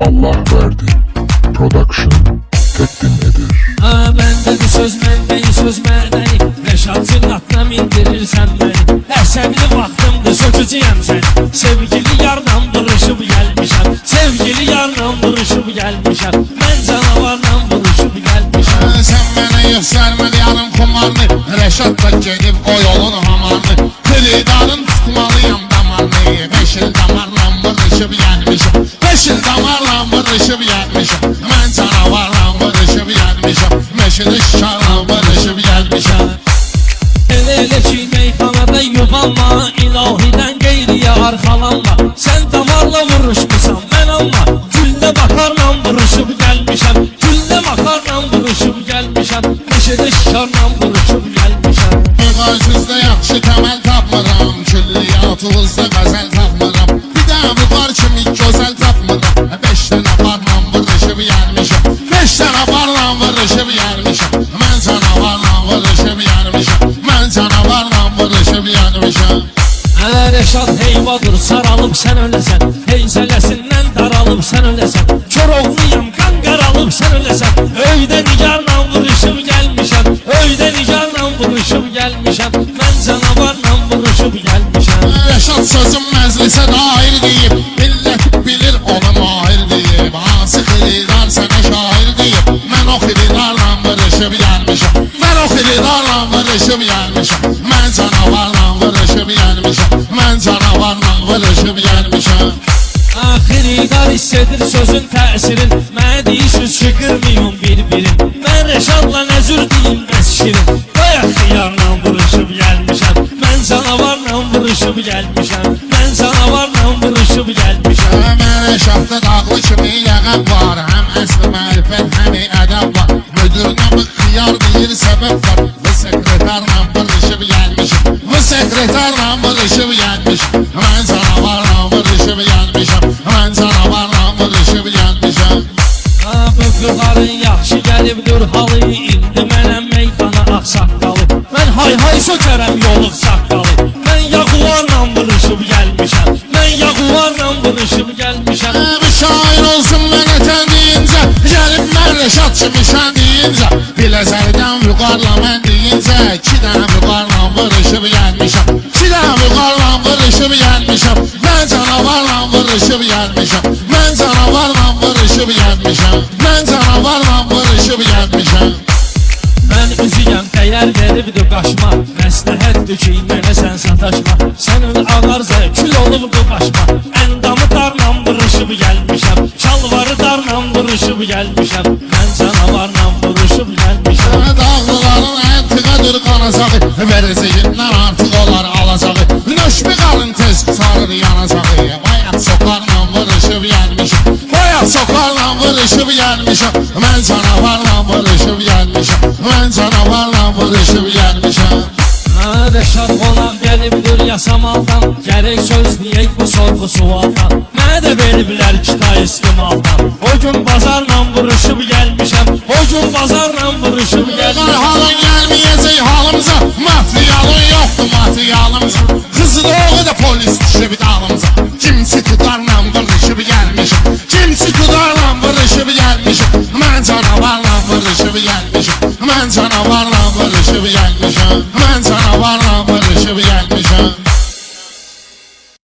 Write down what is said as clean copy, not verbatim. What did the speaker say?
Allah verdi. Production təqdim edir. Məndədir söz, məndəyi söz mərdəyi. Rəşad cınnatla mindirirsən məni. Əsəbli vaxtımdır, sökücüyəm səni. Sevgili yarla vuruşub gəlmişəm. Sevgili yarla vuruşub gəlmişəm. Mən canavarla vuruşub gəlmişəm. Sən mənə göstərmədi yarım kumarlı. Rəşad da gedib o yolun hamarlı. Kilidarın tutmalıyam damarlı. 5 il damarla vuruşub gəlmişəm. 5 il damarla vuruşub gəlmişəm. Mən canavarla vuruşub gəlmişəm. Meşili şarla vuruşub gəlmişəm. Elə ki meyxanada yubanma, ilahidən qeyriyə arxalanma. Sən damarla vuruşmusan, mən alma. Güllə bakarla vuruşub gəlmişəm. Güllə bakarla vuruşub gəlmişəm. Meşədə şikarla vuruşub gəlmişəm. Müqayisizdə yaxşı təməl tapmıram. Külliyatınızda qəzəl tapmıram. Bir də buqar kimi gözəl tapmıram. 5 dənə barla vuruşub gəlmişəm. 5 dənə barla vuruşub gəlmişəm. Mən canavarla vuruşub gəlmişəm. Mən canavarla vuruşub gəlmişəm. Rəşad heyvadır, saralıb sən öləsən. Heyzələsindən daralıb sən öləsən. Koroğluyam, qan qaralıb sən öləsən. Öydə nigarla vuruşub gəlmişəm. Öydə nigarla vuruşub gəlmişəm. Mən canavarla vuruşub gəlmişəm. Rəşad sözüm məclisə dair deyib. Millət bilir onu mahir deyib. Hansı xilidar sənə şair deyib. Mən o xilidarla vuruşub gəlmişəm. Mən o xilidarla vuruşub gəlmişəm. Mən canavarla vuruşub gəlmişəm. Mən canavarla vuruşub gəlmişəm. Xilidar hissedir sözün təsirin. Mənə deyirsiniz ki qırmayın bir-birin. Mən Rəşadla nəzür deyim bəs şirin. Bayaq xiyarla vuruşub gəlmişəm. Mən canavarla vuruşub gəlmişəm. Mən canavarla vuruşub gəlmişəm. Mən Rəşadda dağlı kimi ləqəb var. Həm əsli mərifət, həm ədəb var. Müdürünə bu xiyar deyir səbəb var. Bu sekretarla vuruşub gəlmişəm. Bu sekretarla vuruşub gəlmişəm. Mən canavarla vuruşub gəlmişəm. Mən canavarla vuruşub gəlmişəm. Bu qıların yaxşı gəlibdir halı. İndi mənəm meydana ağsaqqalı. Mən hay-hay sökərəm yoluq saqqalı. Mən yaquvarla vuruşub gəlmişəm. Mən yaquvarla vuruşub gəlmişəm. Bir şair olsun mənə tən deyincə. Gəlib mən Rəşad kimi şən deyincə. Biləcəkdən vüqarla mən deyincə. 2 dənə vüqarla vuruşub gəlmişəm. 2 dənə vüqarla vuruşub gəlmişəm. Mən canavarla vuruşub gəlmişəm. Mən canavarla vuruşub gəlmişəm. Mən canavarla vuruşub gəlmişəm. Mən üzüyəm dəyər veribdir qaşma. Məsləhətdir ki mənə sən sataşma. Sənin ağarza kül olub bu başma. Əndamı darla vuruşub gəlmişəm. Çalvarı darla vuruşub gəlmişəm. Mən canavarla vuruşub gəlmişəm. Dağlıların əntiqədir qanacağı. Verəcəyindən artıq olar alacağı. Nöşbü qalın tez sarır yanacağı. Bayaq soqarla vuruşub gəlmişəm. Bayaq soqarla vuruşub gəlmişəm. Mən canavarla vuruşub gəlmişəm. Mən canavarla vuruşub gəlmişəm. Rəşad qonaq gəlibdir yasamaldan. Gərək söz deyək bu sorğu sualdan. Mənə də veriblər kita istimaldan. O gün bazarla vuruşub gəlmişəm. O gün bazarla vuruşub gəlmişəm. Halın gəlməyəcək halımıza. Materialın yoxdur materialımıza. Qızı doğu da polis düşüb dağımıza. Kimsi tutarla vuruşub gəlmişəm. Kimsi tutarla vuruşub gəlmişəm. Mən canavarla vuruşub gəlmişəm. Mən canavarla vuruşub gəlmişəm. Mən